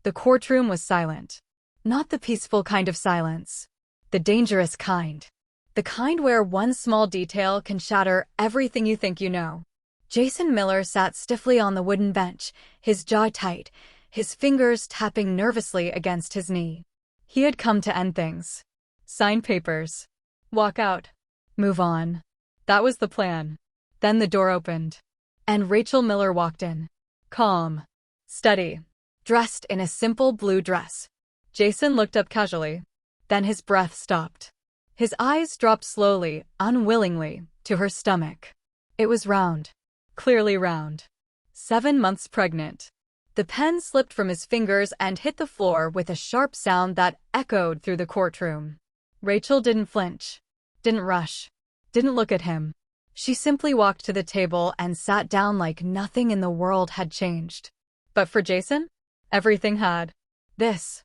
The courtroom was silent. Not the peaceful kind of silence. The dangerous kind. The kind where one small detail can shatter everything you think you know. Jason Miller sat stiffly on the wooden bench, his jaw tight, his fingers tapping nervously against his knee. He had come to end things. Sign papers. Walk out. Move on. That was the plan. Then the door opened. And Rachel Miller walked in. Calm. Steady. Dressed in a simple blue dress. Jason looked up casually. Then his breath stopped. His eyes dropped slowly, unwillingly, to her stomach. It was round. Clearly round. 7 months pregnant. The pen slipped from his fingers and hit the floor with a sharp sound that echoed through the courtroom. Rachel didn't flinch. Didn't rush. Didn't look at him. She simply walked to the table and sat down like nothing in the world had changed. But for Jason, everything had. This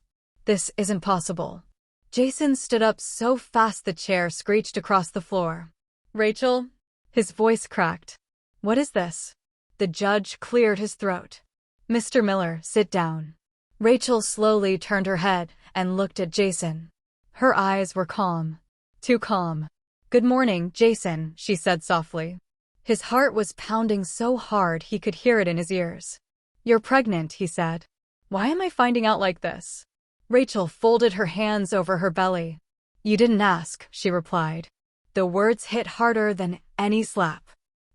isn't possible. Jason stood up so fast the chair screeched across the floor. Rachel? His voice cracked. What is this? The judge cleared his throat. Mr. Miller, sit down. Rachel slowly turned her head and looked at Jason. Her eyes were calm. Too calm. Good morning, Jason, she said softly. His heart was pounding so hard he could hear it in his ears. You're pregnant, he said. Why am I finding out like this? Rachel folded her hands over her belly. You didn't ask, she replied. The words hit harder than any slap.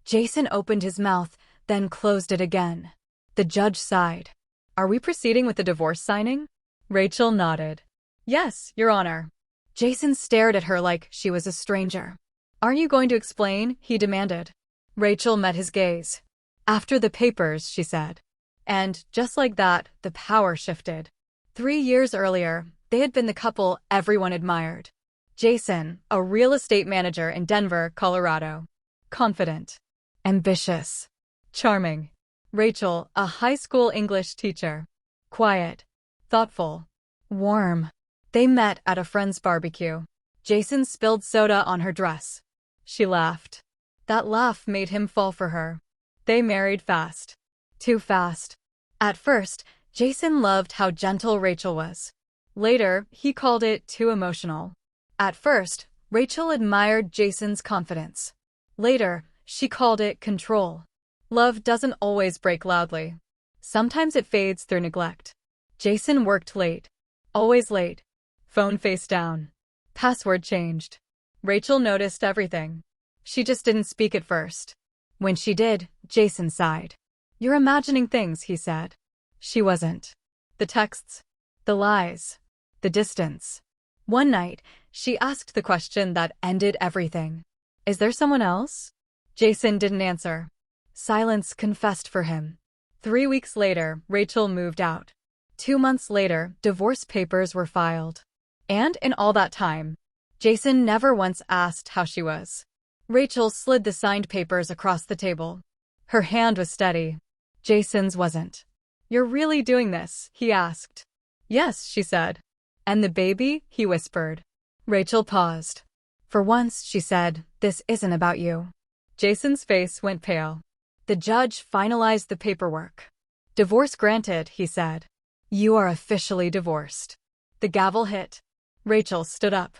Jason opened his mouth, then closed it again. The judge sighed. Are we proceeding with the divorce signing? Rachel nodded. Yes, Your Honor. Jason stared at her like she was a stranger. Aren't you going to explain? He demanded. Rachel met his gaze. After the papers, she said. And, just like that, the power shifted. 3 years earlier, they had been the couple everyone admired. Jason, a real estate manager in Denver, Colorado. Confident. Ambitious. Charming. Rachel, a high school English teacher. Quiet. Thoughtful. Warm. They met at a friend's barbecue. Jason spilled soda on her dress. She laughed. That laugh made him fall for her. They married fast. Too fast. At first, Jason loved how gentle Rachel was. Later, he called it too emotional. At first, Rachel admired Jason's confidence. Later, she called it control. Love doesn't always break loudly. Sometimes it fades through neglect. Jason worked late. Always late. Phone face down. Password changed. Rachel noticed everything. She just didn't speak at first. When she did, Jason sighed. You're imagining things, he said. She wasn't. The texts. The lies. The distance. One night, she asked the question that ended everything. Is there someone else? Jason didn't answer. Silence confessed for him. 3 weeks later, Rachel moved out. 2 months later, divorce papers were filed. And in all that time, Jason never once asked how she was. Rachel slid the signed papers across the table. Her hand was steady. Jason's wasn't. You're really doing this? He asked. Yes, she said. And the baby? He whispered. Rachel paused. For once, she said, this isn't about you. Jason's face went pale. The judge finalized the paperwork. Divorce granted, he said. You are officially divorced. The gavel hit. Rachel stood up.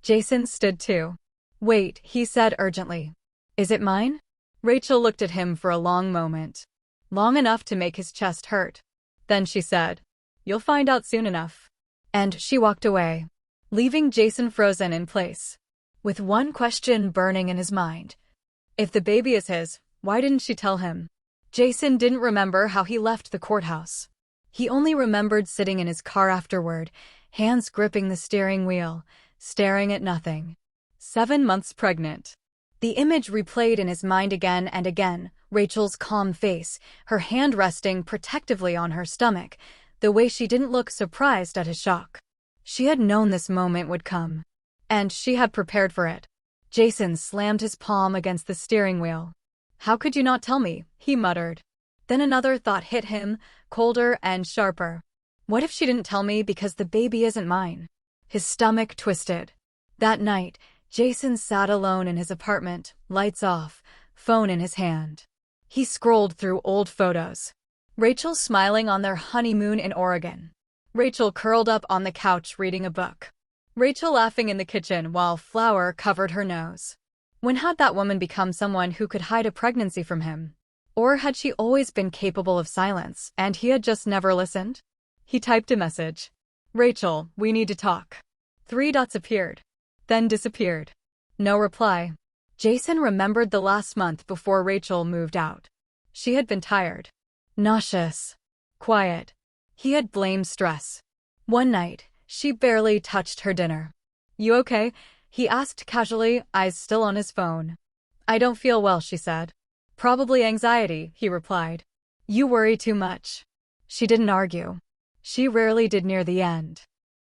Jason stood too. Wait, he said urgently. Is it mine? Rachel looked at him for a long moment. Long enough to make his chest hurt. Then she said, You'll find out soon enough. And she walked away, leaving Jason frozen in place, with one question burning in his mind. If the baby is his, why didn't she tell him? Jason didn't remember how he left the courthouse. He only remembered sitting in his car afterward, hands gripping the steering wheel, staring at nothing. 7 months pregnant. The image replayed in his mind again and again, Rachel's calm face, her hand resting protectively on her stomach, the way she didn't look surprised at his shock. She had known this moment would come. And she had prepared for it. Jason slammed his palm against the steering wheel. How could you not tell me? He muttered. Then another thought hit him, colder and sharper. What if she didn't tell me because the baby isn't mine? His stomach twisted. That night, Jason sat alone in his apartment, lights off, phone in his hand. He scrolled through old photos. Rachel smiling on their honeymoon in Oregon. Rachel curled up on the couch reading a book. Rachel laughing in the kitchen while flour covered her nose. When had that woman become someone who could hide a pregnancy from him? Or had she always been capable of silence, and he had just never listened? He typed a message. Rachel, we need to talk. 3 dots appeared. Then disappeared. No reply. Jason remembered the last month before Rachel moved out. She had been tired. Nauseous. Quiet. He had blamed stress. One night, she barely touched her dinner. You okay? He asked casually, eyes still on his phone. I don't feel well, she said. Probably anxiety, he replied. You worry too much. She didn't argue. She rarely did near the end.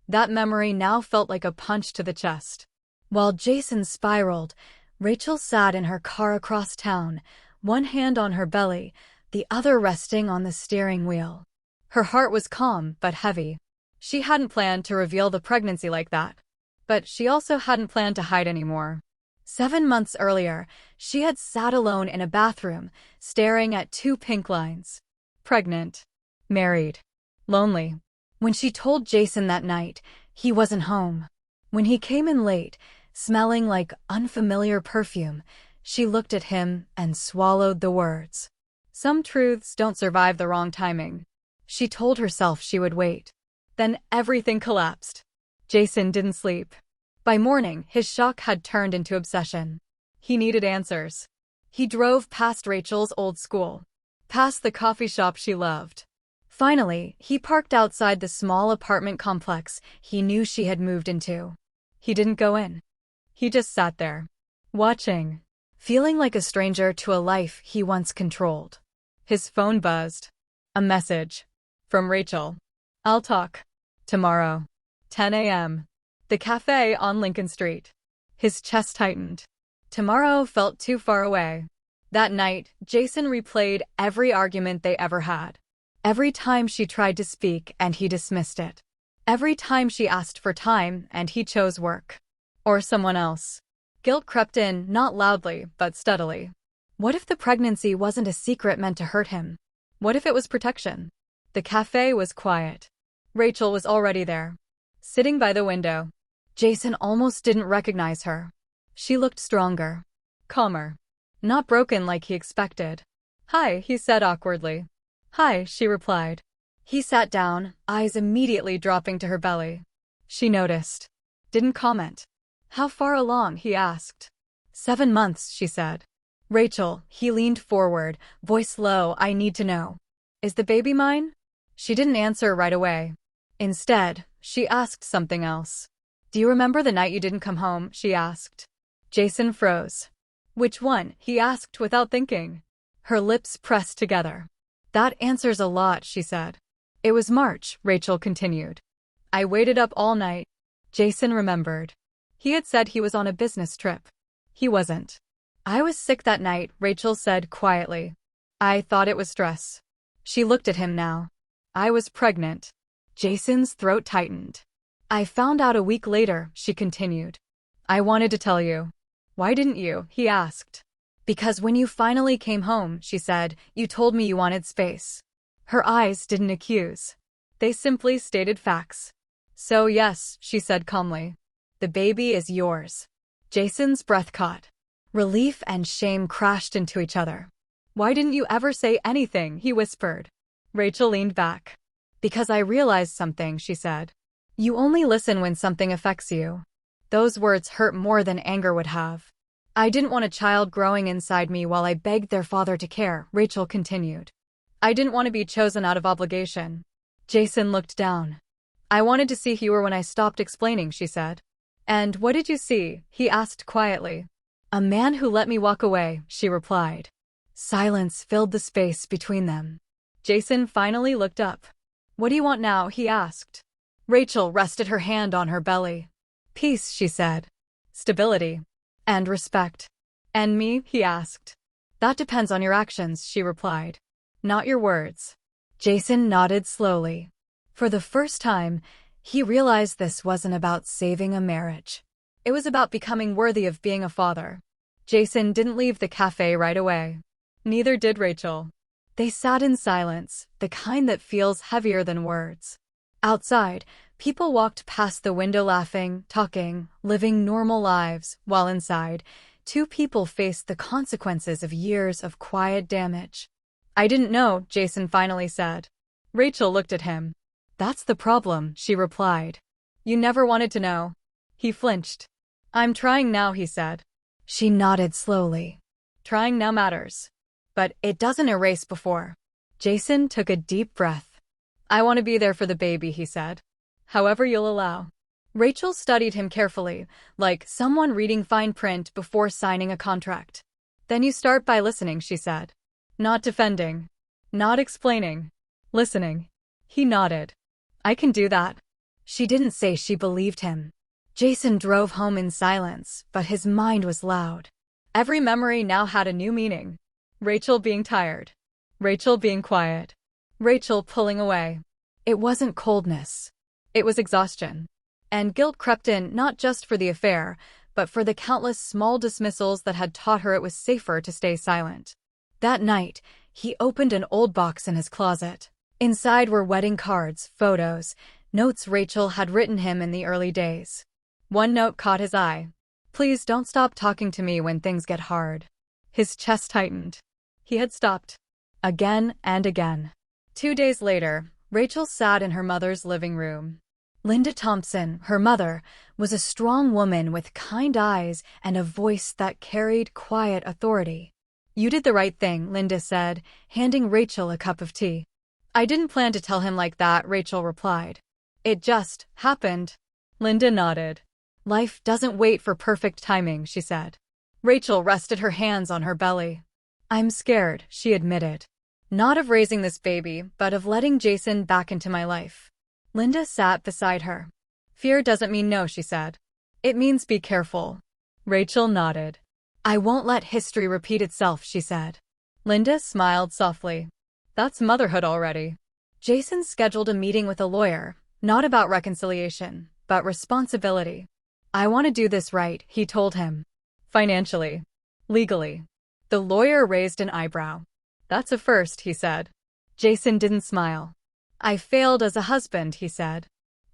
That memory now felt like a punch to the chest. While Jason spiraled, Rachel sat in her car across town, one hand on her belly, the other resting on the steering wheel. Her heart was calm but heavy. She hadn't planned to reveal the pregnancy like that. But she also hadn't planned to hide anymore. 7 months earlier, she had sat alone in a bathroom, staring at 2 pink lines. Pregnant. Married. Lonely. When she told Jason that night, he wasn't home. When he came in late, smelling like unfamiliar perfume, she looked at him and swallowed the words. Some truths don't survive the wrong timing. She told herself she would wait. Then everything collapsed. Jason didn't sleep. By morning, his shock had turned into obsession. He needed answers. He drove past Rachel's old school, past the coffee shop she loved. Finally, he parked outside the small apartment complex he knew she had moved into. He didn't go in. He just sat there, watching, feeling like a stranger to a life he once controlled. His phone buzzed. A message. From Rachel. I'll talk. Tomorrow. 10 a.m. The cafe on Lincoln Street. His chest tightened. Tomorrow felt too far away. That night, Jason replayed every argument they ever had. Every time she tried to speak and he dismissed it. Every time she asked for time and he chose work. Or someone else. Guilt crept in, not loudly, but steadily. What if the pregnancy wasn't a secret meant to hurt him? What if it was protection? The cafe was quiet. Rachel was already there, sitting by the window. Jason almost didn't recognize her. She looked stronger, calmer, not broken like he expected. Hi, he said awkwardly. Hi, she replied. He sat down, eyes immediately dropping to her belly. She noticed. Didn't comment. How far along, he asked. 7 months, she said. Rachel, he leaned forward, voice low, I need to know. Is the baby mine? She didn't answer right away. Instead, she asked something else. Do you remember the night you didn't come home? She asked. Jason froze. Which one? He asked without thinking. Her lips pressed together. That answers a lot, she said. It was March, Rachel continued. I waited up all night. Jason remembered. He had said he was on a business trip. He wasn't. I was sick that night, Rachel said quietly. I thought it was stress. She looked at him now. I was pregnant. Jason's throat tightened. I found out a week later, she continued. I wanted to tell you. Why didn't you? He asked. Because when you finally came home, she said, you told me you wanted space. Her eyes didn't accuse. They simply stated facts. So yes, she said calmly. The baby is yours. Jason's breath caught. Relief and shame crashed into each other. Why didn't you ever say anything? He whispered. Rachel leaned back. Because I realized something, she said. You only listen when something affects you. Those words hurt more than anger would have. I didn't want a child growing inside me while I begged their father to care, Rachel continued. I didn't want to be chosen out of obligation. Jason looked down. I wanted to see you when I stopped explaining, she said. And what did you see? He asked quietly. A man who let me walk away, she replied. Silence filled the space between them. Jason finally looked up. What do you want now? He asked. Rachel rested her hand on her belly. Peace, she said. Stability. And respect. And me? He asked. That depends on your actions, she replied. Not your words. Jason nodded slowly. For the first time, he realized this wasn't about saving a marriage. It was about becoming worthy of being a father. Jason didn't leave the cafe right away. Neither did Rachel. They sat in silence, the kind that feels heavier than words. Outside, people walked past the window laughing, talking, living normal lives, while inside, two people faced the consequences of years of quiet damage. "I didn't know," Jason finally said. Rachel looked at him. "That's the problem," she replied. "You never wanted to know." He flinched. "I'm trying now," he said. She nodded slowly. "Trying now matters. But it doesn't erase before." Jason took a deep breath. "I want to be there for the baby," he said. "However you'll allow." Rachel studied him carefully, like someone reading fine print before signing a contract. "Then you start by listening," she said. "Not defending. Not explaining. Listening." He nodded. "I can do that." She didn't say she believed him. Jason drove home in silence, but his mind was loud. Every memory now had a new meaning. Rachel being tired. Rachel being quiet. Rachel pulling away. It wasn't coldness. It was exhaustion. And guilt crept in not just for the affair, but for the countless small dismissals that had taught her it was safer to stay silent. That night, he opened an old box in his closet. Inside were wedding cards, photos, notes Rachel had written him in the early days. One note caught his eye. "Please don't stop talking to me when things get hard." His chest tightened. He had stopped. Again and again. 2 days later, Rachel sat in her mother's living room. Linda Thompson, her mother, was a strong woman with kind eyes and a voice that carried quiet authority. "You did the right thing," Linda said, handing Rachel a cup of tea. "I didn't plan to tell him like that," Rachel replied. "It just happened." Linda nodded. "Life doesn't wait for perfect timing," she said. Rachel rested her hands on her belly. "I'm scared," she admitted. "Not of raising this baby, but of letting Jason back into my life." Linda sat beside her. "Fear doesn't mean no," she said. "It means be careful." Rachel nodded. "I won't let history repeat itself," she said. Linda smiled softly. "That's motherhood already." Jason scheduled a meeting with a lawyer, not about reconciliation, but responsibility. "I want to do this right," he told him. "Financially. Legally." The lawyer raised an eyebrow. "That's a first," he said. Jason didn't smile. "I failed as a husband," he said.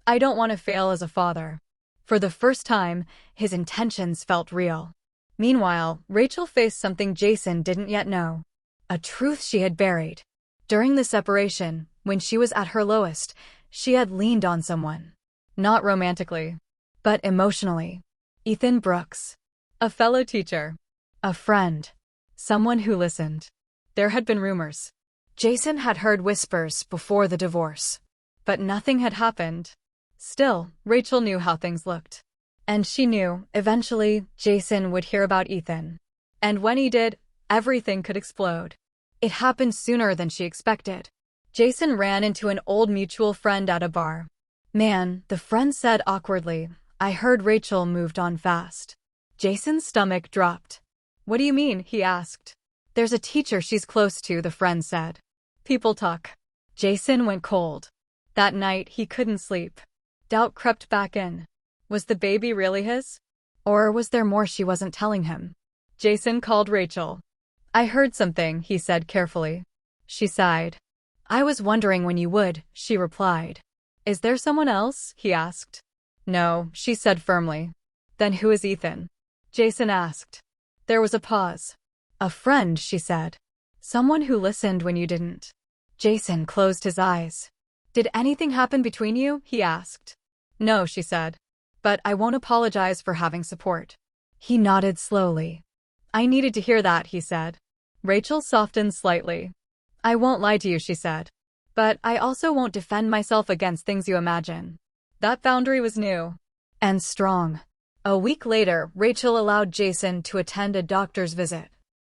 "I don't want to fail as a father." For the first time, his intentions felt real. Meanwhile, Rachel faced something Jason didn't yet know. A truth she had buried. During the separation, when she was at her lowest, she had leaned on someone. Not romantically, but emotionally. Ethan Brooks. A fellow teacher. A friend. Someone who listened. There had been rumors. Jason had heard whispers before the divorce. But nothing had happened. Still, Rachel knew how things looked. And she knew, eventually, Jason would hear about Ethan. And when he did, everything could explode. It happened sooner than she expected. Jason ran into an old mutual friend at a bar. "Man," the friend said awkwardly, "I heard Rachel moved on fast." Jason's stomach dropped. "What do you mean?" he asked. "There's a teacher she's close to," the friend said. "People talk." Jason went cold. That night, he couldn't sleep. Doubt crept back in. Was the baby really his? Or was there more she wasn't telling him? Jason called Rachel. "I heard something," he said carefully. She sighed. "I was wondering when you would," she replied. "Is there someone else?" he asked. "No," she said firmly. "Then who is Ethan?" Jason asked. There was a pause. "A friend," she said. "Someone who listened when you didn't." Jason closed his eyes. "Did anything happen between you?" he asked. "No," she said. "But I won't apologize for having support." He nodded slowly. "I needed to hear that," he said. Rachel softened slightly. "I won't lie to you," she said. "But I also won't defend myself against things you imagine." That boundary was new. And strong. A week later, Rachel allowed Jason to attend a doctor's visit.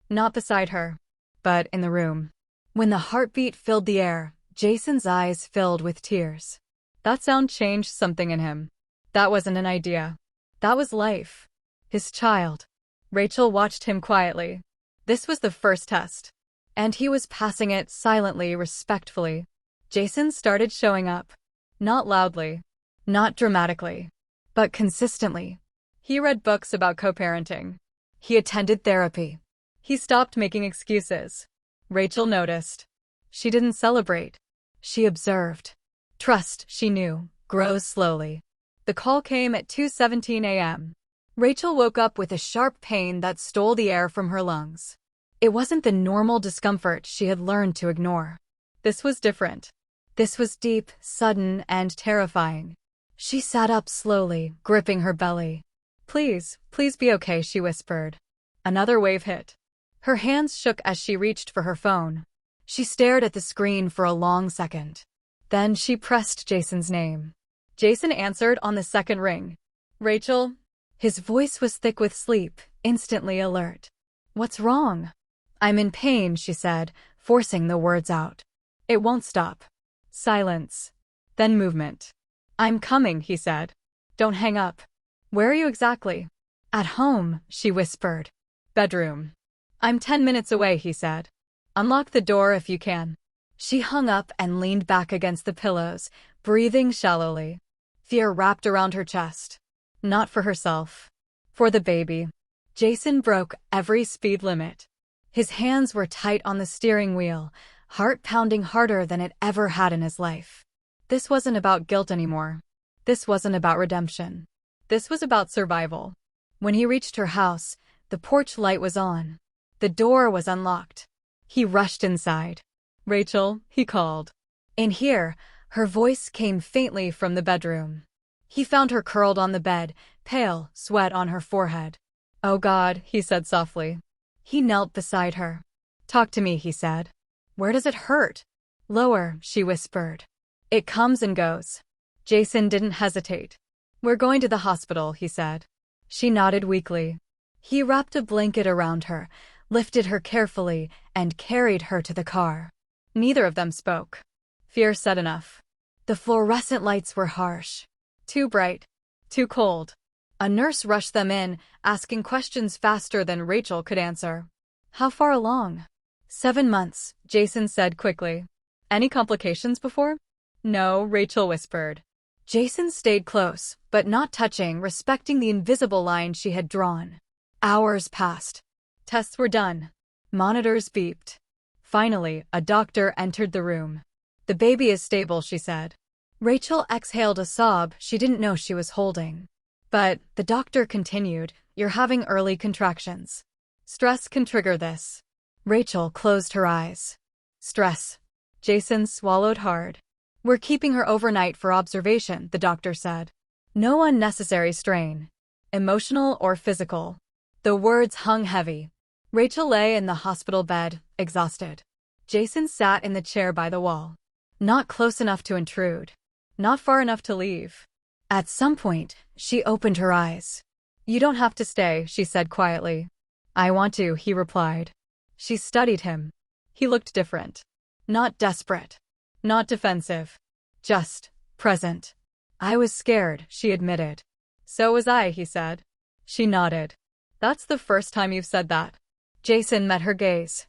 Not beside her, but in the room. When the heartbeat filled the air, Jason's eyes filled with tears. That sound changed something in him. That wasn't an idea. That was life. His child. Rachel watched him quietly. This was the first test. And he was passing it silently, respectfully. Jason started showing up. Not loudly. Not dramatically. But consistently. He read books about co-parenting. He attended therapy. He stopped making excuses. Rachel noticed. She didn't celebrate. She observed. Trust, she knew, grows slowly. The call came at 2:17 a.m. Rachel woke up with a sharp pain that stole the air from her lungs. It wasn't the normal discomfort she had learned to ignore. This was different. This was deep, sudden, and terrifying. She sat up slowly, gripping her belly. Please, please be okay, she whispered. Another wave hit. Her hands shook as she reached for her phone. She stared at the screen for a long second. Then she pressed Jason's name. Jason answered on the second ring. Rachel? His voice was thick with sleep, instantly alert. What's wrong? I'm in pain, she said, forcing the words out. It won't stop. Silence. Then movement. I'm coming, he said. Don't hang up. Where are you exactly? At home, she whispered. Bedroom. I'm 10 minutes away, he said. Unlock the door if you can. She hung up and leaned back against the pillows, breathing shallowly. Fear wrapped around her chest. Not for herself. For the baby. Jason broke every speed limit. His hands were tight on the steering wheel, heart pounding harder than it ever had in his life. This wasn't about guilt anymore. This wasn't about redemption. This was about survival. When he reached her house, the porch light was on. The door was unlocked. He rushed inside. Rachel, he called. In here, her voice came faintly from the bedroom. He found her curled on the bed, pale, sweat on her forehead. Oh God, he said softly. He knelt beside her. Talk to me, he said. Where does it hurt? Lower, she whispered. It comes and goes. Jason didn't hesitate. We're going to the hospital, he said. She nodded weakly. He wrapped a blanket around her, lifted her carefully, and carried her to the car. Neither of them spoke. Fear said enough. The fluorescent lights were harsh. Too bright. Too cold. A nurse rushed them in, asking questions faster than Rachel could answer. How far along? 7 months, Jason said quickly. Any complications before? No, Rachel whispered. Jason stayed close, but not touching, respecting the invisible line she had drawn. Hours passed. Tests were done. Monitors beeped. Finally, a doctor entered the room. The baby is stable, she said. Rachel exhaled a sob she didn't know she was holding. But, the doctor continued, you're having early contractions. Stress can trigger this. Rachel closed her eyes. Stress. Jason swallowed hard. We're keeping her overnight for observation, the doctor said. No unnecessary strain. Emotional or physical. The words hung heavy. Rachel lay in the hospital bed, exhausted. Jason sat in the chair by the wall. Not close enough to intrude. Not far enough to leave. At some point, she opened her eyes. You don't have to stay, she said quietly. I want to, he replied. She studied him. He looked different. Not desperate. Not defensive. Just present. I was scared, she admitted. So was I, he said. She nodded. That's the first time you've said that. Jason met her gaze.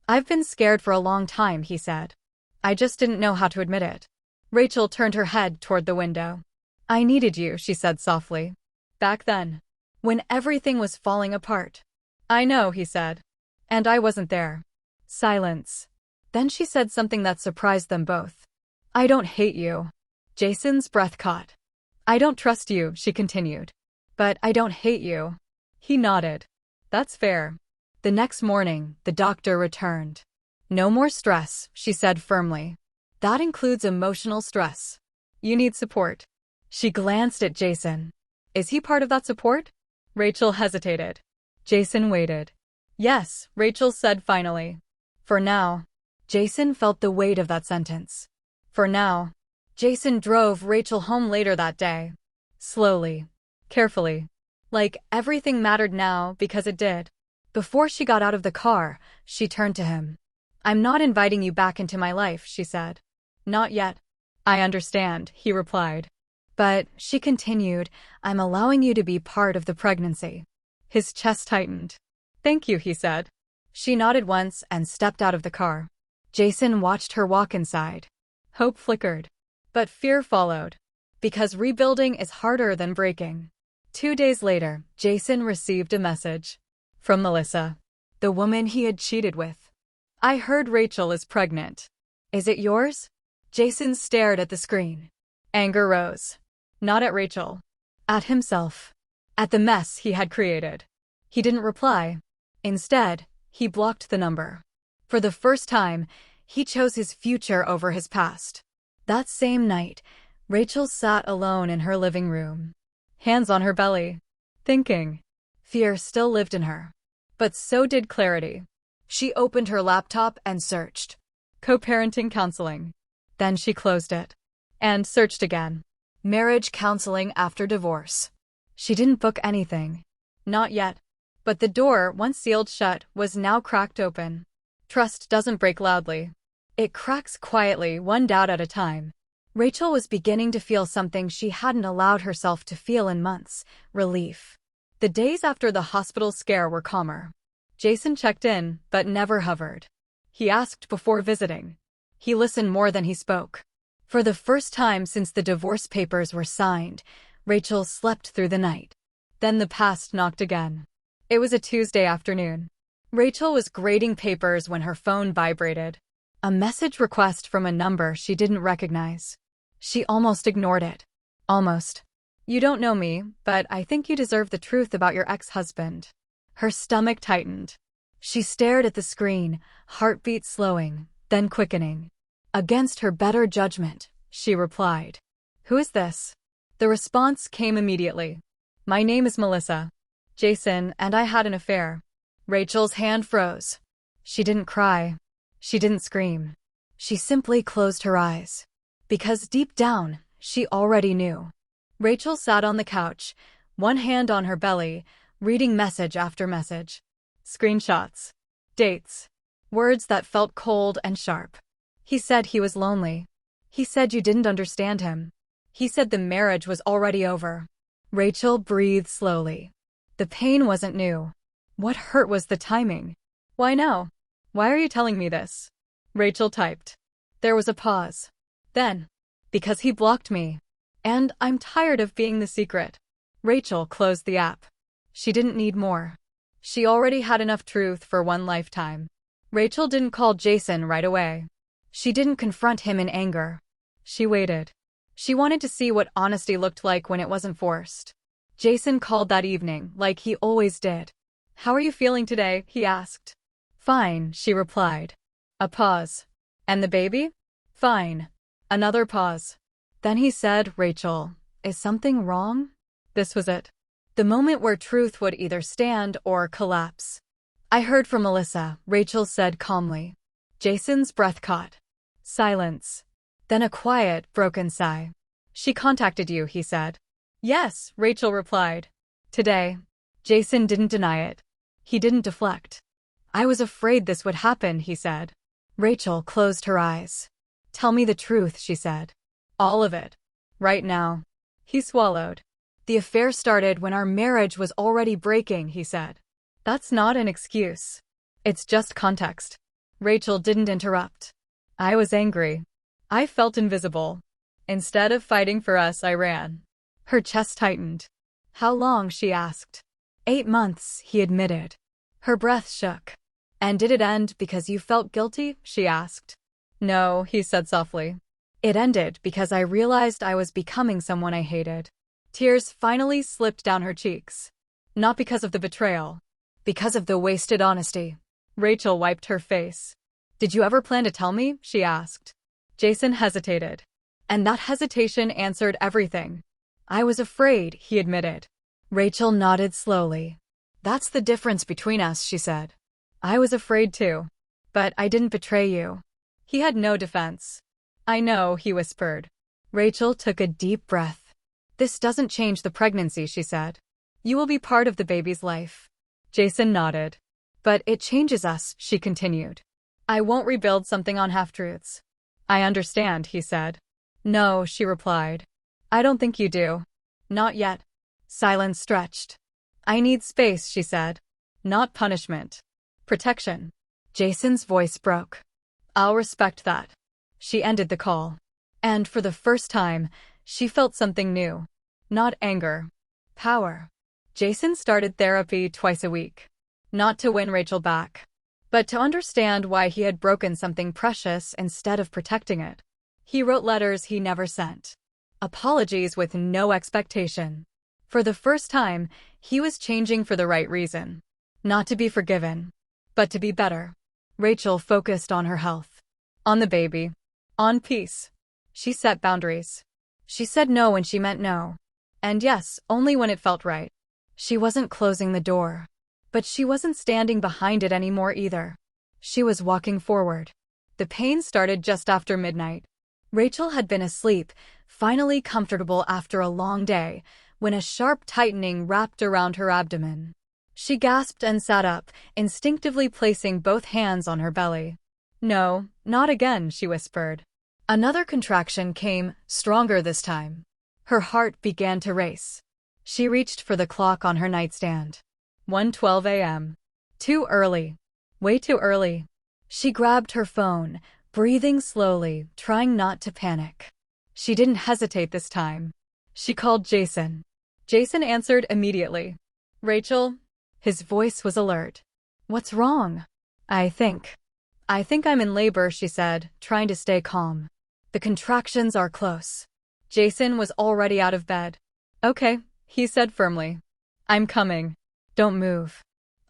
I've been scared for a long time, he said. I just didn't know how to admit it. Rachel turned her head toward the window. I needed you, she said softly. Back then. When everything was falling apart. I know, he said. And I wasn't there. Silence. Then she said something that surprised them both. I don't hate you. Jason's breath caught. I don't trust you, she continued. But I don't hate you. He nodded. That's fair. The next morning, the doctor returned. No more stress, she said firmly. That includes emotional stress. You need support. She glanced at Jason. Is he part of that support? Rachel hesitated. Jason waited. Yes, Rachel said finally. For now. Jason felt the weight of that sentence. For now. Jason drove Rachel home later that day. Slowly. Carefully. Like everything mattered now because it did. Before she got out of the car, she turned to him. I'm not inviting you back into my life, she said. Not yet. I understand, he replied. But, she continued, I'm allowing you to be part of the pregnancy. His chest tightened. Thank you, he said. She nodded once and stepped out of the car. Jason watched her walk inside. Hope flickered. But fear followed. Because rebuilding is harder than breaking. 2 days later, Jason received a message. From Melissa. The woman he had cheated with. I heard Rachel is pregnant. Is it yours? Jason stared at the screen. Anger rose. Not at Rachel. At himself. At the mess he had created. He didn't reply. Instead, he blocked the number. For the first time, he chose his future over his past. That same night, Rachel sat alone in her living room, hands on her belly, thinking. Fear still lived in her. But so did clarity. She opened her laptop and searched. Co-parenting counseling. Then she closed it. And searched again. Marriage counseling after divorce. She didn't book anything. Not yet. But the door, once sealed shut, was now cracked open. Trust doesn't break loudly. It cracks quietly, one doubt at a time. Rachel was beginning to feel something she hadn't allowed herself to feel in months: relief. The days after the hospital scare were calmer. Jason checked in, but never hovered. He asked before visiting. He listened more than he spoke. For the first time since the divorce papers were signed, Rachel slept through the night. Then the past knocked again. It was a Tuesday afternoon. Rachel was grading papers when her phone vibrated. A message request from a number she didn't recognize. She almost ignored it. Almost. You don't know me, but I think you deserve the truth about your ex-husband. Her stomach tightened. She stared at the screen, heartbeat slowing, then quickening. Against her better judgment, she replied. Who is this? The response came immediately. My name is Melissa. Jason and I had an affair. Rachel's hand froze. She didn't cry. She didn't scream. She simply closed her eyes. Because deep down, she already knew. Rachel sat on the couch, one hand on her belly, reading message after message. Screenshots. Dates. Words that felt cold and sharp. He said he was lonely. He said you didn't understand him. He said the marriage was already over. Rachel breathed slowly. The pain wasn't new. What hurt was the timing. Why now? Why are you telling me this? Rachel typed. There was a pause. Then, because he blocked me. And I'm tired of being the secret. Rachel closed the app. She didn't need more. She already had enough truth for one lifetime. Rachel didn't call Jason right away. She didn't confront him in anger. She waited. She wanted to see what honesty looked like when it wasn't forced. Jason called that evening, like he always did. How are you feeling today? He asked. Fine, she replied. A pause. And the baby? Fine. Another pause. Then he said, Rachel, is something wrong? This was it. The moment where truth would either stand or collapse. I heard from Melissa, Rachel said calmly. Jason's breath caught. Silence. Then a quiet, broken sigh. She contacted you, he said. Yes, Rachel replied. Today. Jason didn't deny it. He didn't deflect. I was afraid this would happen, he said. Rachel closed her eyes. Tell me the truth, she said. All of it. Right now. He swallowed. The affair started when our marriage was already breaking, he said. That's not an excuse. It's just context. Rachel didn't interrupt. I was angry. I felt invisible. Instead of fighting for us, I ran. Her chest tightened. How long? She asked. 8 months, he admitted. Her breath shook. And did it end because you felt guilty? She asked. No, he said softly. It ended because I realized I was becoming someone I hated. Tears finally slipped down her cheeks. Not because of the betrayal. Because of the wasted honesty. Rachel wiped her face. Did you ever plan to tell me? She asked. Jason hesitated. And that hesitation answered everything. I was afraid, he admitted. Rachel nodded slowly. That's the difference between us, she said. I was afraid too. But I didn't betray you. He had no defense. I know, he whispered. Rachel took a deep breath. This doesn't change the pregnancy, she said. You will be part of the baby's life. Jason nodded. But it changes us, she continued. I won't rebuild something on half-truths. I understand, he said. No, she replied. I don't think you do. Not yet. Silence stretched. I need space, she said. Not punishment. Protection. Jason's voice broke. I'll respect that. She ended the call. And for the first time, she felt something new. Not anger. Power. Jason started therapy twice a week. Not to win Rachel back, but to understand why he had broken something precious instead of protecting it. He wrote letters he never sent. Apologies with no expectation. For the first time, he was changing for the right reason. Not to be forgiven, but to be better. Rachel focused on her health. On the baby. On peace. She set boundaries. She said no when she meant no. And yes, only when it felt right. She wasn't closing the door. But she wasn't standing behind it anymore either. She was walking forward. The pain started just after midnight. Rachel had been asleep, finally comfortable after a long day, when a sharp tightening wrapped around her abdomen. She gasped and sat up, instinctively placing both hands on her belly. "No, not again," she whispered. Another contraction came, stronger this time. Her heart began to race. She reached for the clock on her nightstand. 1:12 a.m. Too early. Way too early. She grabbed her phone, breathing slowly, trying not to panic. She didn't hesitate this time. She called Jason. Jason answered immediately. "Rachel?" His voice was alert. "What's wrong?" I think I'm in labor," she said, trying to stay calm. "The contractions are close." Jason was already out of bed. "Okay," he said firmly. "I'm coming. Don't move.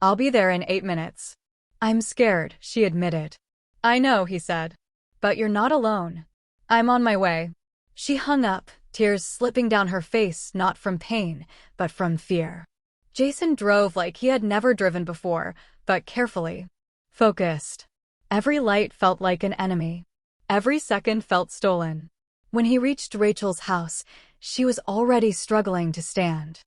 I'll be there in 8 minutes." "I'm scared," she admitted. "I know," he said. "But you're not alone. I'm on my way." She hung up, tears slipping down her face, not from pain, but from fear. Jason drove like he had never driven before, but carefully. Focused. Every light felt like an enemy. Every second felt stolen. When he reached Rachel's house, she was already struggling to stand.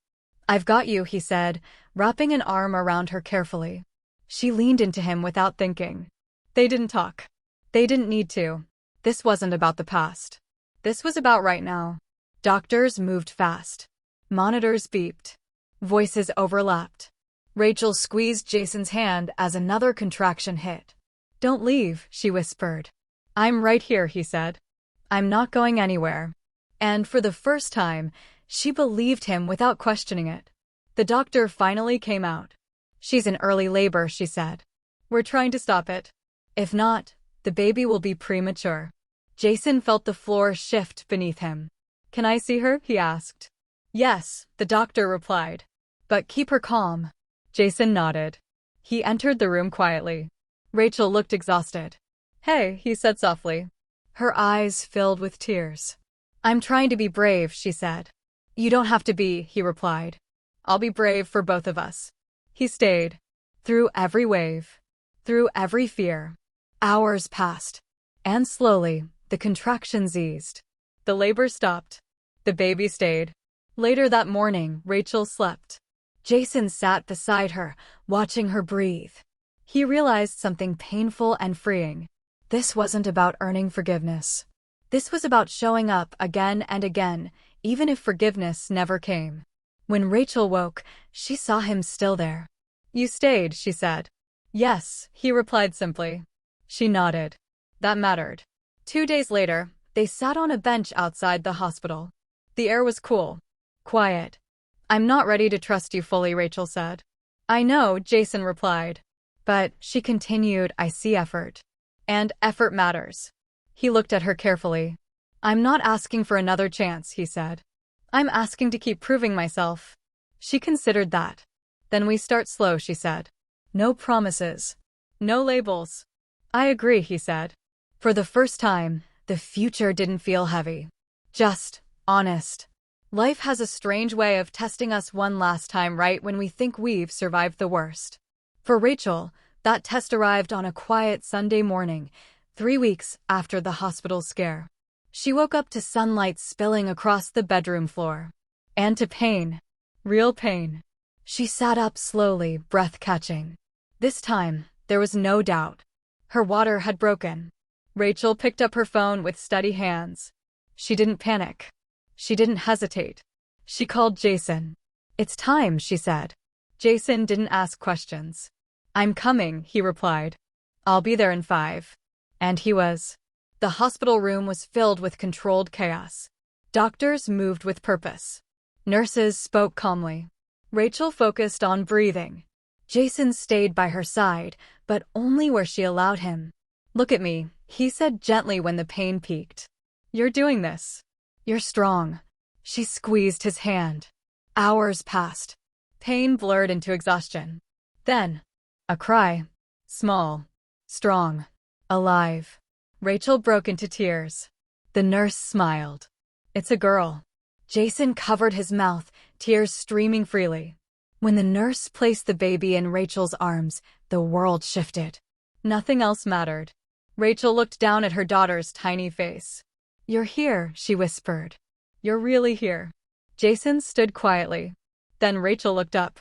"I've got you," he said, wrapping an arm around her carefully. She leaned into him without thinking. They didn't talk. They didn't need to. This wasn't about the past. This was about right now. Doctors moved fast. Monitors beeped. Voices overlapped. Rachel squeezed Jason's hand as another contraction hit. "Don't leave," she whispered. "I'm right here," he said. "I'm not going anywhere." And for the first time, she believed him without questioning it. The doctor finally came out. "She's in early labor," she said. "We're trying to stop it. If not, the baby will be premature." Jason felt the floor shift beneath him. "Can I see her?" he asked. "Yes," the doctor replied. "But keep her calm." Jason nodded. He entered the room quietly. Rachel looked exhausted. "Hey," he said softly. Her eyes filled with tears. "I'm trying to be brave," she said. "You don't have to be," he replied. "I'll be brave for both of us." He stayed. Through every wave. Through every fear. Hours passed. And slowly, the contractions eased. The labor stopped. The baby stayed. Later that morning, Rachel slept. Jason sat beside her, watching her breathe. He realized something painful and freeing. This wasn't about earning forgiveness. This was about showing up again and again, even if forgiveness never came. When Rachel woke, she saw him still there. "You stayed," she said. "Yes," he replied simply. She nodded. That mattered. 2 days later, they sat on a bench outside the hospital. The air was cool. Quiet. "I'm not ready to trust you fully," Rachel said. "I know," Jason replied. "But," she continued, "I see effort. And effort matters." He looked at her carefully. "I'm not asking for another chance," he said. "I'm asking to keep proving myself." She considered that. "Then we start slow," she said. "No promises. No labels." "I agree," he said. For the first time, the future didn't feel heavy. Just honest. Life has a strange way of testing us one last time right when we think we've survived the worst. For Rachel, that test arrived on a quiet Sunday morning, 3 weeks after the hospital scare. She woke up to sunlight spilling across the bedroom floor. And to pain. Real pain. She sat up slowly, breath catching. This time, there was no doubt. Her water had broken. Rachel picked up her phone with steady hands. She didn't panic. She didn't hesitate. She called Jason. "It's time," she said. Jason didn't ask questions. "I'm coming," he replied. "I'll be there in 5." And he was. The hospital room was filled with controlled chaos. Doctors moved with purpose. Nurses spoke calmly. Rachel focused on breathing. Jason stayed by her side, but only where she allowed him. "Look at me," he said gently when the pain peaked. You're doing this. You're strong. She squeezed his hand. Hours passed. Pain blurred into exhaustion. Then, a cry. Small, strong, alive. Rachel broke into tears. The nurse smiled. It's a girl. Jason covered his mouth, tears streaming freely. When the nurse placed the baby in Rachel's arms, the world shifted. Nothing else mattered. Rachel looked down at her daughter's tiny face. You're here, she whispered. You're really here. Jason stood quietly. Then Rachel looked up.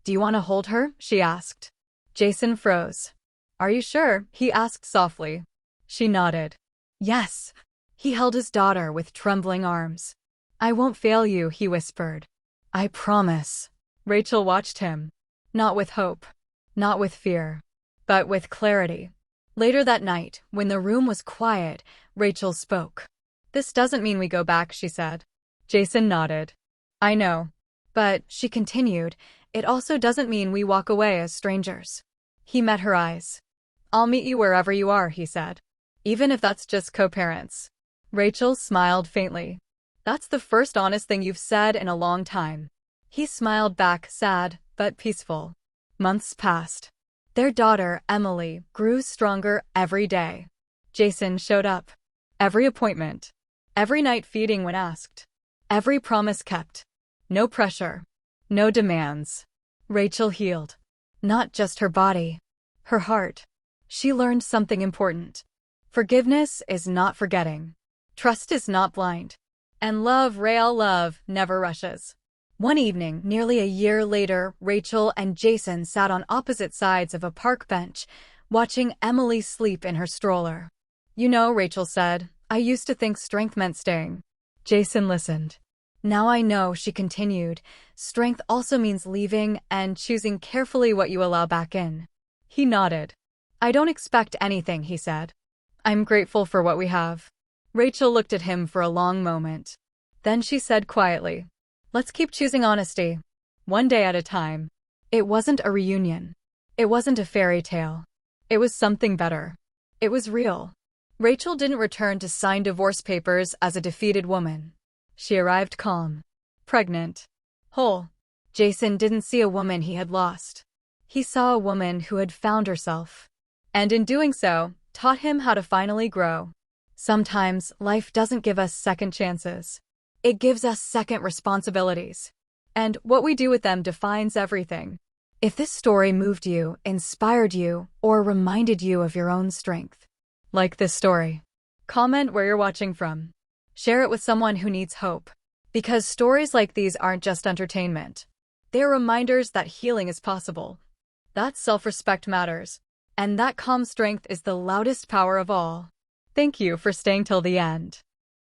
Do you want to hold her? She asked. Jason froze. Are you sure? He asked softly. She nodded. Yes. He held his daughter with trembling arms. I won't fail you, he whispered. I promise. Rachel watched him. Not with hope. Not with fear. But with clarity. Later that night, when the room was quiet, Rachel spoke. This doesn't mean we go back, she said. Jason nodded. I know. But, she continued, it also doesn't mean we walk away as strangers. He met her eyes. I'll meet you wherever you are, he said. Even if that's just co-parents. Rachel smiled faintly. That's the first honest thing you've said in a long time. He smiled back, sad, but peaceful. Months passed. Their daughter, Emily, grew stronger every day. Jason showed up. Every appointment. Every night feeding when asked. Every promise kept. No pressure. No demands. Rachel healed. Not just her body. Her heart. She learned something important. Forgiveness is not forgetting. Trust is not blind. And love, real love, never rushes. One evening, nearly a year later, Rachel and Jason sat on opposite sides of a park bench, watching Emily sleep in her stroller. You know, Rachel said, I used to think strength meant staying. Jason listened. Now I know, she continued, strength also means leaving and choosing carefully what you allow back in. He nodded. I don't expect anything, he said. I'm grateful for what we have. Rachel looked at him for a long moment. Then she said quietly, let's keep choosing honesty. One day at a time. It wasn't a reunion. It wasn't a fairy tale. It was something better. It was real. Rachel didn't return to sign divorce papers as a defeated woman. She arrived calm. Pregnant. Whole. Jason didn't see a woman he had lost. He saw a woman who had found herself. And in doing so, taught him how to finally grow. Sometimes, life doesn't give us second chances. It gives us second responsibilities. And what we do with them defines everything. If this story moved you, inspired you, or reminded you of your own strength, like this story, comment where you're watching from. Share it with someone who needs hope. Because stories like these aren't just entertainment. They're reminders that healing is possible. That self-respect matters. And that calm strength is the loudest power of all. Thank you for staying till the end.